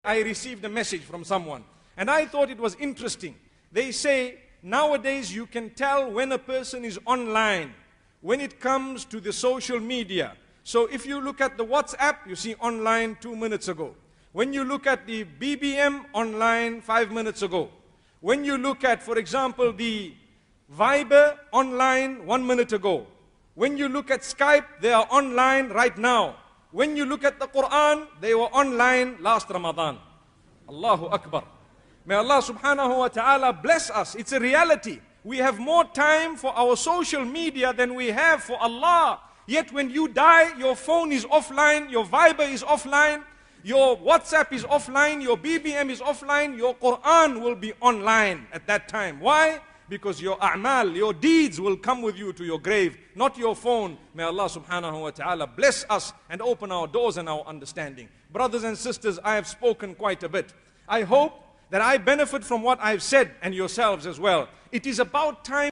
I received a message from someone, and I thought it was interesting. They say, nowadays you can tell when a person is online, when it comes to the social media. So if you look at the WhatsApp, you see online 2 minutes ago. When you look at the BBM, online 5 minutes ago. When you look at, for example, the Viber, online 1 minute ago. When you look at Skype, they are online right now. When you look at the Quran, they were online last Ramadan. Allahu Akbar. May Allah subhanahu wa ta'ala bless us. It's a reality. We have more time for our social media than we have for Allah. Yet when you die, your phone is offline, your Viber is offline, your WhatsApp is offline, your BBM is offline, your Quran will be online at that time. Why? Because your a'mal, your deeds will come with you to your grave, not your phone. May Allah subhanahu wa ta'ala bless us and open our doors and our understanding. Brothers and sisters, I have spoken quite a bit. I hope that I benefit from what I've said, and yourselves as well. It is about time